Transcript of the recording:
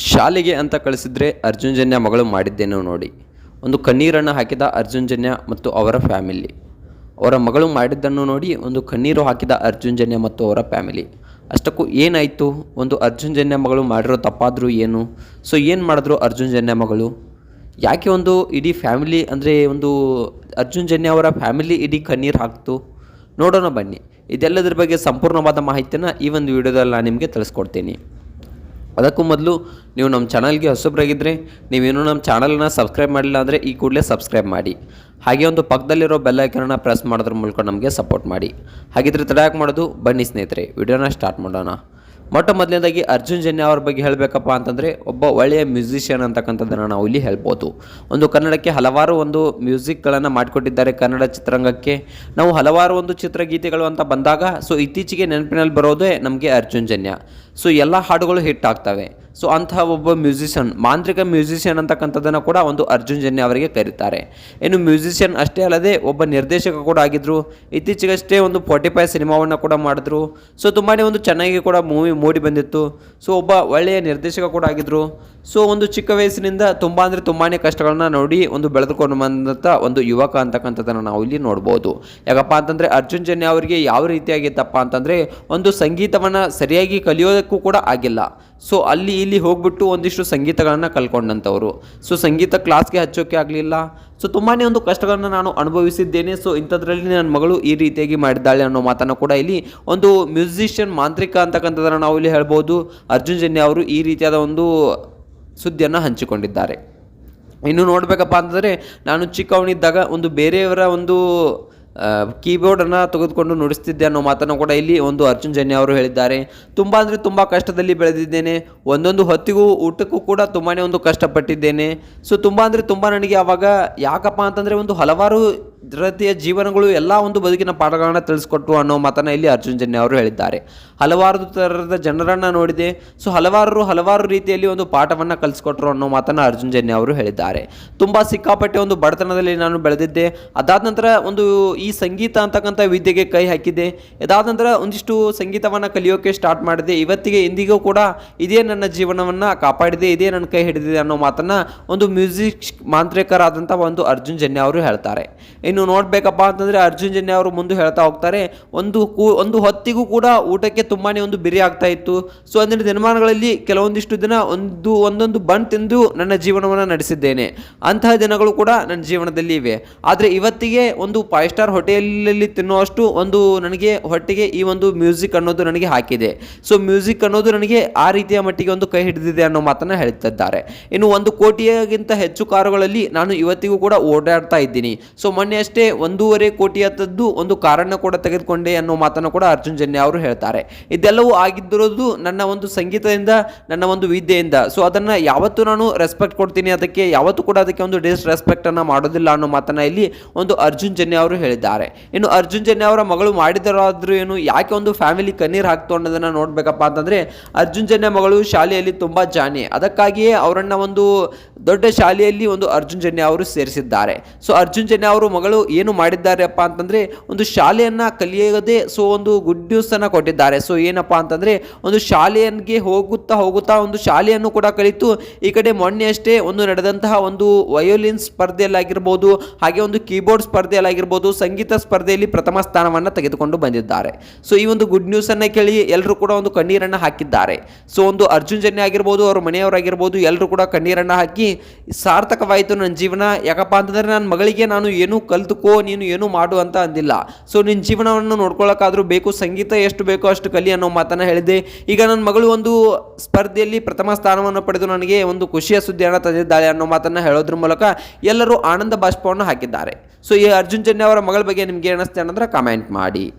ಶಾಲೆಗೆ ಅಂತ ಕಳಿಸಿದ್ರೆ ಅರ್ಜುನ್ ಜನ್ಯ ಮಗಳು ಮಾಡಿದ್ದೇನು ನೋಡಿ. ಒಂದು ಕಣ್ಣೀರನ್ನು ಹಾಕಿದ ಅರ್ಜುನ್ ಜನ್ಯ ಮತ್ತು ಅವರ ಫ್ಯಾಮಿಲಿ. ಅವರ ಮಗಳು ಮಾಡಿದ್ದನ್ನು ನೋಡಿ ಒಂದು ಕಣ್ಣೀರು ಹಾಕಿದ ಅರ್ಜುನ್ ಜನ್ಯ ಮತ್ತು ಅವರ ಫ್ಯಾಮಿಲಿ. ಅಷ್ಟಕ್ಕೂ ಏನಾಯಿತು? ಒಂದು ಅರ್ಜುನ್ ಜನ್ಯ ಮಗಳು ಮಾಡಿರೋ ತಪ್ಪಾದರೂ ಏನು? ಸೊ ಏನು ಮಾಡಿದ್ರು ಅರ್ಜುನ್ ಜನ್ಯ ಮಗಳು? ಯಾಕೆ ಒಂದು ಇಡೀ ಫ್ಯಾಮಿಲಿ ಅಂದರೆ ಒಂದು ಅರ್ಜುನ್ ಜನ್ಯ ಅವರ ಫ್ಯಾಮಿಲಿ ಇಡೀ ಕಣ್ಣೀರು ಹಾಕ್ತು? ನೋಡೋಣ ಬನ್ನಿ. ಇದೆಲ್ಲದರ ಬಗ್ಗೆ ಸಂಪೂರ್ಣವಾದ ಮಾಹಿತಿಯನ್ನು ಈ ಒಂದು ವಿಡಿಯೋದಲ್ಲಿ ನಾನು ನಿಮಗೆ ತಿಳಿಸ್ಕೊಡ್ತೀನಿ. ಅದಕ್ಕೂ ಮೊದಲು ನೀವು ನಮ್ಮ ಚಾನಲ್ಗೆ ಹೊಸಬರಾಗಿದ್ದರೆ ನೀವೇನು ನಮ್ಮ ಚಾನಲನ್ನು ಸಬ್ಸ್ಕ್ರೈಬ್ ಮಾಡಿಲ್ಲ ಅಂದರೆ ಈ ಕೂಡಲೇ ಸಬ್ಸ್ಕ್ರೈಬ್ ಮಾಡಿ. ಹಾಗೆ ಒಂದು ಪಕ್ಕದಲ್ಲಿರೋ ಬೆಲ್ ಐಕನನ್ನು ಪ್ರೆಸ್ ಮಾಡೋದ್ರ ಮೂಲಕ ನಮಗೆ ಸಪೋರ್ಟ್ ಮಾಡಿ. ಹಾಗಿದ್ರೆ ತಡ ಯಾಕೆ ಮಾಡೋದು, ಬನ್ನಿ ಸ್ನೇಹಿತರೆ ವಿಡಿಯೋನ ಸ್ಟಾರ್ಟ್ ಮಾಡೋಣ. ಮೊಟ್ಟ ಮೊದಲನೇದಾಗಿ ಅರ್ಜುನ್ ಜನ್ಯ ಅವ್ರ ಬಗ್ಗೆ ಹೇಳಬೇಕಪ್ಪ ಅಂತಂದರೆ ಒಬ್ಬ ಒಳ್ಳೆಯ ಮ್ಯೂಸಿಷಿಯನ್ ಅಂತಕ್ಕಂಥದ್ದನ್ನು ನಾವು ಇಲ್ಲಿ ಹೇಳ್ಬೋದು. ಒಂದು ಕನ್ನಡಕ್ಕೆ ಹಲವಾರು ಒಂದು ಮ್ಯೂಸಿಕ್ಗಳನ್ನು ಮಾಡಿಕೊಟ್ಟಿದ್ದಾರೆ. ಕನ್ನಡ ಚಿತ್ರರಂಗಕ್ಕೆ ನಾವು ಹಲವಾರು ಒಂದು ಚಿತ್ರಗೀತೆಗಳು ಅಂತ ಬಂದಾಗ ಸೊ ಇತ್ತೀಚೆಗೆ ನೆನಪಿನಲ್ಲಿ ಬರೋದೇ ನಮಗೆ ಅರ್ಜುನ್ ಜನ್ಯ. ಸೊ ಎಲ್ಲ ಹಾಡುಗಳು ಹಿಟ್ ಆಗ್ತವೆ. ಸೊ ಅಂತಹ ಒಬ್ಬ ಮ್ಯೂಸಿಷಿಯನ್, ಮಾಂತ್ರಿಕ ಮ್ಯೂಸಿಷಿಯನ್ ಅಂತಕ್ಕಂಥದ್ದನ್ನು ಕೂಡ ಒಂದು ಅರ್ಜುನ್ ಜನ್ಯ ಅವರಿಗೆ ಕರೀತಾರೆ. ಇನ್ನು ಮ್ಯೂಸಿಷಿಯನ್ ಅಷ್ಟೇ ಅಲ್ಲದೆ ಒಬ್ಬ ನಿರ್ದೇಶಕ ಕೂಡ ಆಗಿದ್ದರು. ಇತ್ತೀಚೆಗಷ್ಟೇ ಒಂದು 45 ಸಿನಿಮಾವನ್ನು ಕೂಡ ಮಾಡಿದ್ರು. ಸೊ ತುಂಬಾ ಒಂದು ಚೆನ್ನಾಗಿ ಕೂಡ ಮೂಡಿ ಬಂದಿತ್ತು. ಸೊ ಒಬ್ಬ ಒಳ್ಳೆಯ ನಿರ್ದೇಶಕ ಕೂಡ ಆಗಿದ್ದರು. ಸೊ ಒಂದು ಚಿಕ್ಕ ವಯಸ್ಸಿನಿಂದ ತುಂಬಾ ಕಷ್ಟಗಳನ್ನ ನೋಡಿ ಒಂದು ಬೆಳೆದುಕೊಂಡು ಬಂದಂಥ ಒಂದು ಯುವಕ ಅಂತಕ್ಕಂಥದ್ದನ್ನು ನಾವು ಇಲ್ಲಿ ನೋಡ್ಬೋದು. ಯಾಕಪ್ಪ ಅಂತಂದರೆ ಅರ್ಜುನ್ ಜನ್ಯ ಅವರಿಗೆ ಯಾವ ರೀತಿಯಾಗಿತ್ತಪ್ಪ ಅಂತಂದರೆ ಒಂದು ಸಂಗೀತವನ್ನು ಸರಿಯಾಗಿ ಕಲಿಯೋದಕ್ಕೂ ಕೂಡ ಆಗಿಲ್ಲ. ಸೊ ಅಲ್ಲಿ ಇಲ್ಲಿ ಹೋಗ್ಬಿಟ್ಟು ಒಂದಿಷ್ಟು ಸಂಗೀತಗಳನ್ನು ಕಲ್ಕೊಂಡಂಥವ್ರು. ಸೊ ಸಂಗೀತ ಕ್ಲಾಸ್ಗೆ ಹಚ್ಚೋಕ್ಕೆ ಆಗಲಿಲ್ಲ. ಸೊ ತುಂಬಾ ಒಂದು ಕಷ್ಟಗಳನ್ನು ನಾನು ಅನುಭವಿಸಿದ್ದೇನೆ. ಸೊ ಇಂಥದ್ರಲ್ಲಿ ನನ್ನ ಮಗಳು ಈ ರೀತಿಯಾಗಿ ಮಾಡಿದ್ದಾಳೆ ಅನ್ನೋ ಮಾತನ್ನು ಕೂಡ ಇಲ್ಲಿ ಒಂದು ಮ್ಯೂಸಿಷಿಯನ್, ಮಾಂತ್ರಿಕ ಅಂತಕ್ಕಂಥದ್ದನ್ನು ನಾವು ಇಲ್ಲಿ ಹೇಳ್ಬೋದು. ಅರ್ಜುನ್ ಜನ್ಯ ಅವರು ಈ ರೀತಿಯಾದ ಒಂದು ಸುದ್ದಿಯನ್ನು ಹಂಚಿಕೊಂಡಿದ್ದಾರೆ. ಇನ್ನು ನೋಡಬೇಕಪ್ಪ ಅಂತಂದರೆ ನಾನು ಚಿಕ್ಕವನಿದ್ದಾಗ ಒಂದು ಬೇರೆಯವರ ಒಂದು ಕೀಬೋರ್ಡನ್ನು ತೆಗೆದುಕೊಂಡು ನುಡಿಸ್ತಿದ್ದೆ ಅನ್ನೋ ಮಾತನ್ನು ಕೂಡ ಇಲ್ಲಿ ಒಂದು ಅರ್ಜುನ್ ಜನ್ಯ ಅವರು ಹೇಳಿದ್ದಾರೆ. ತುಂಬ ಕಷ್ಟದಲ್ಲಿ ಬೆಳೆದಿದ್ದೇನೆ. ಒಂದೊಂದು ಹೊತ್ತಿಗೂ ಊಟಕ್ಕೂ ಕೂಡ ತುಂಬಾ ಒಂದು ಕಷ್ಟಪಟ್ಟಿದ್ದೇನೆ. ಸೊ ತುಂಬ ನನಗೆ ಆವಾಗ ಯಾಕಪ್ಪ ಅಂತಂದರೆ ಒಂದು ಹಲವಾರು ರೀತಿಯ ಜೀವನಗಳು ಎಲ್ಲ ಒಂದು ಬದುಕಿನ ಪಾಠಗಳನ್ನು ತಿಳಿಸ್ಕೊಟ್ರು ಅನ್ನೋ ಮಾತನ್ನು ಇಲ್ಲಿ ಅರ್ಜುನ್ ಜನ್ಯ ಅವರು ಹೇಳಿದ್ದಾರೆ. ಹಲವಾರು ಥರದ ಜನರನ್ನು ನೋಡಿದೆ. ಸೊ ಹಲವಾರು ರೀತಿಯಲ್ಲಿ ಒಂದು ಪಾಠವನ್ನು ಕಲಿಸ್ಕೊಟ್ರು ಅನ್ನೋ ಮಾತನ್ನು ಅರ್ಜುನ್ ಜನ್ಯ ಅವರು ಹೇಳಿದ್ದಾರೆ. ಸಿಕ್ಕಾಪಟ್ಟೆ ಒಂದು ಬಡತನದಲ್ಲಿ ನಾನು ಬೆಳೆದಿದ್ದೆ. ಅದಾದ ನಂತರ ಒಂದು ಈ ಸಂಗೀತ ಅಂತಕ್ಕಂಥ ವಿದ್ಯೆಗೆ ಕೈ ಹಾಕಿದ್ದೆ. ಇದಾದ ನಂತರ ಒಂದಿಷ್ಟು ಸಂಗೀತವನ್ನು ಕಲಿಯೋಕ್ಕೆ ಸ್ಟಾರ್ಟ್ ಮಾಡಿದೆ. ಇಂದಿಗೂ ಕೂಡ ಇದೇ ನನ್ನ ಜೀವನವನ್ನು ಕಾಪಾಡಿದೆ, ಇದೇ ನನ್ನ ಕೈ ಹಿಡಿದಿದೆ ಅನ್ನೋ ಮಾತನ್ನು ಒಂದು ಮ್ಯೂಸಿಕ್ ಮಾಂತ್ರಿಕರಾದಂಥ ಒಂದು ಅರ್ಜುನ್ ಜನ್ಯ ಅವರು ಹೇಳ್ತಾರೆ. ಇನ್ನು ನೋಡಬೇಕಪ್ಪ ಅಂತಂದರೆ ಅರ್ಜುನ್ ಜನ್ಯ ಅವರು ಮುಂದೆ ಹೇಳ್ತಾ ಹೋಗ್ತಾರೆ, ಒಂದು ಹೊತ್ತಿಗೂ ಕೂಡ ಊಟಕ್ಕೆ ತುಂಬಾ ಒಂದು ಬಿರಿ ಆಗ್ತಾ ಇತ್ತು. ಸೊ ಅಂದಿನ ದಿನಮಾನಗಳಲ್ಲಿ ಕೆಲವೊಂದಿಷ್ಟು ದಿನ ಒಂದೊಂದು ಬನ್ ತಿಂದು ನನ್ನ ಜೀವನವನ್ನು ನಡೆಸಿದ್ದೇನೆ. ಅಂತಹ ದಿನಗಳು ಕೂಡ ನನ್ನ ಜೀವನದಲ್ಲಿ ಇವೆ. ಆದರೆ ಇವತ್ತಿಗೆ ಒಂದು 5 ಸ್ಟಾರ್ ಹೋಟೆಲಲ್ಲಿ ತಿನ್ನುವಷ್ಟು ಒಂದು ನನಗೆ ಹೊಟ್ಟೆಗೆ ಈ ಒಂದು ಮ್ಯೂಸಿಕ್ ಅನ್ನೋದು ನನಗೆ ಹಾಕಿದೆ. ಸೊ ಮ್ಯೂಸಿಕ್ ಅನ್ನೋದು ನನಗೆ ಆ ರೀತಿಯ ಮಟ್ಟಿಗೆ ಒಂದು ಕೈ ಹಿಡಿದಿದೆ ಅನ್ನೋ ಮಾತನ್ನು ಹೇಳ್ತಿದ್ದಾರೆ. ಇನ್ನು 1 ಕೋಟಿಗಿಂತ ಹೆಚ್ಚು ಕಾರುಗಳಲ್ಲಿ ನಾನು ಇವತ್ತಿಗೂ ಕೂಡ ಓಡಾಡ್ತಾ ಇದ್ದೀನಿ. ಸೊ ಮೊನ್ನೆ ಅಷ್ಟೇ 1.5 ಕೋಟಿಯದ್ದು ಒಂದು ಕಾರನ್ನು ಕೂಡ ತೆಗೆದುಕೊಂಡೆ ಅನ್ನೋ ಮಾತನ್ನು ಕೂಡ ಅರ್ಜುನ್ ಜನ್ಯ ಅವರು ಹೇಳ್ತಾರೆ. ಇದೆಲ್ಲವೂ ಆಗಿದ್ದಿರೋದು ನನ್ನ ಒಂದು ಸಂಗೀತದಿಂದ, ನನ್ನ ಒಂದು ವಿದ್ಯೆಯಿಂದ. ಸೊ ಅದನ್ನು ಯಾವತ್ತೂ ನಾನು ರೆಸ್ಪೆಕ್ಟ್ ಕೊಡ್ತೀನಿ, ಅದಕ್ಕೆ ಯಾವತ್ತೂ ಕೂಡ ಅದಕ್ಕೆ ಒಂದು ಡಿಸ್ರೆಸ್ಪೆಕ್ಟ್ ಅನ್ನು ಮಾಡೋದಿಲ್ಲ ಅನ್ನೋ ಮಾತನ್ನು ಇಲ್ಲಿ ಒಂದು ಅರ್ಜುನ್ ಜನ್ಯ ಅವರು ಹೇಳಿದ್ದಾರೆ. ಇನ್ನು ಅರ್ಜುನ್ ಜನ್ಯ ಅವರ ಮಗಳು ಮಾಡಿದರಾದ್ರೂ ಏನು, ಯಾಕೆ ಒಂದು ಫ್ಯಾಮಿಲಿ ಕಣ್ಣೀರು ಹಾಕ್ತು ಅನ್ನೋದನ್ನು ನೋಡಬೇಕಪ್ಪ ಅಂತಂದರೆ ಅರ್ಜುನ್ ಜನ್ಯ ಮಗಳು ಶಾಲೆಯಲ್ಲಿ ತುಂಬ ಜಾಣೆ. ಅದಕ್ಕಾಗಿಯೇ ಅವರನ್ನು ಒಂದು ದೊಡ್ಡ ಶಾಲೆಯಲ್ಲಿ ಒಂದು ಅರ್ಜುನ್ ಜನ್ಯ ಅವರು ಸೇರಿಸಿದ್ದಾರೆ. ಸೊ ಅರ್ಜುನ್ ಜನ್ಯ ಅವರು ಮಗಳು ಏನು ಮಾಡಿದ್ದಾರೆಪ್ಪ ಅಂತಂದರೆ ಒಂದು ಶಾಲೆಯನ್ನು ಕಲಿಯೋದೇ ಸೊ ಒಂದು ಗುಡ್ ನ್ಯೂಸನ್ನು ಕೊಟ್ಟಿದ್ದಾರೆ. ಸೊ ಏನಪ್ಪ ಅಂತಂದರೆ ಒಂದು ಶಾಲೆಯನ್ಗೆ ಹೋಗುತ್ತಾ ಒಂದು ಶಾಲೆಯನ್ನು ಕೂಡ ಕಲಿತು ಈ ಕಡೆ ಮೊನ್ನೆ ಅಷ್ಟೇ ಒಂದು ನಡೆದಂತಹ ಒಂದು ವಯೋಲಿನ್ ಸ್ಪರ್ಧೆಯಲ್ಲಾಗಿರ್ಬೋದು, ಹಾಗೆ ಒಂದು ಕೀಬೋರ್ಡ್ ಸ್ಪರ್ಧೆಯಲ್ಲಾಗಿರ್ಬೋದು, ಸಂಗೀತ ಸ್ಪರ್ಧೆಯಲ್ಲಿ ಪ್ರಥಮ ಸ್ಥಾನವನ್ನು ತೆಗೆದುಕೊಂಡು ಬಂದಿದ್ದಾರೆ. ಸೊ ಈ ಒಂದು ಗುಡ್ ನ್ಯೂಸನ್ನು ಕೇಳಿ ಎಲ್ಲರೂ ಕೂಡ ಒಂದು ಕಣ್ಣೀರನ್ನು ಹಾಕಿದ್ದಾರೆ. ಸೊ ಒಂದು ಅರ್ಜುನ್ ಜನ್ಯ ಆಗಿರ್ಬೋದು, ಅವ್ರ ಮನೆಯವರಾಗಿರ್ಬೋದು, ಎಲ್ಲರೂ ಕೂಡ ಕಣ್ಣೀರನ್ನು ಹಾಕಿ ಸಾರ್ಥಕವಾಯಿತು ನನ್ನ ಜೀವನ. ಯಾಕಪ್ಪ ಅಂತಂದರೆ ನನ್ನ ಮಗಳಿಗೆ ನಾನು ಏನು ಕಲ್ತುಕೋ, ನೀನು ಏನು ಮಾಡು ಅಂತ ಅಂದಿಲ್ಲ. ಸೊ ನಿನ್ನ ಜೀವನವನ್ನು ನೋಡ್ಕೊಳ್ಳೋಕ್ಕಾದರೂ ಬೇಕು, ಸಂಗೀತ ಎಷ್ಟು ಬೇಕೋ ಅಷ್ಟು ಕಲಿ ಅನ್ನೋ ಮಾತನ್ನು ಹೇಳಿದೆ. ಈಗ ನನ್ನ ಮಗಳು ಒಂದು ಸ್ಪರ್ಧೆಯಲ್ಲಿ ಪ್ರಥಮ ಸ್ಥಾನವನ್ನು ಪಡೆದು ನನಗೆ ಒಂದು ಖುಷಿಯ ಸುದ್ದಿಯನ್ನು ತಂದಿದ್ದಾಳೆ ಅನ್ನೋ ಮಾತನ್ನು ಹೇಳೋದ್ರ ಮೂಲಕ ಎಲ್ಲರೂ ಆನಂದ ಬಾಷ್ಪವನ್ನು ಹಾಕಿದ್ದಾರೆ. ಸೊ ಈ ಅರ್ಜುನ್ ಜನ್ಯ ಅವರ ಮಗಳ ಬಗ್ಗೆ ನಿಮ್ಗೆ ಏನಿಸ್ತೆ ಅನ್ನೋದ್ರೆ ಕಮೆಂಟ್ ಮಾಡಿ.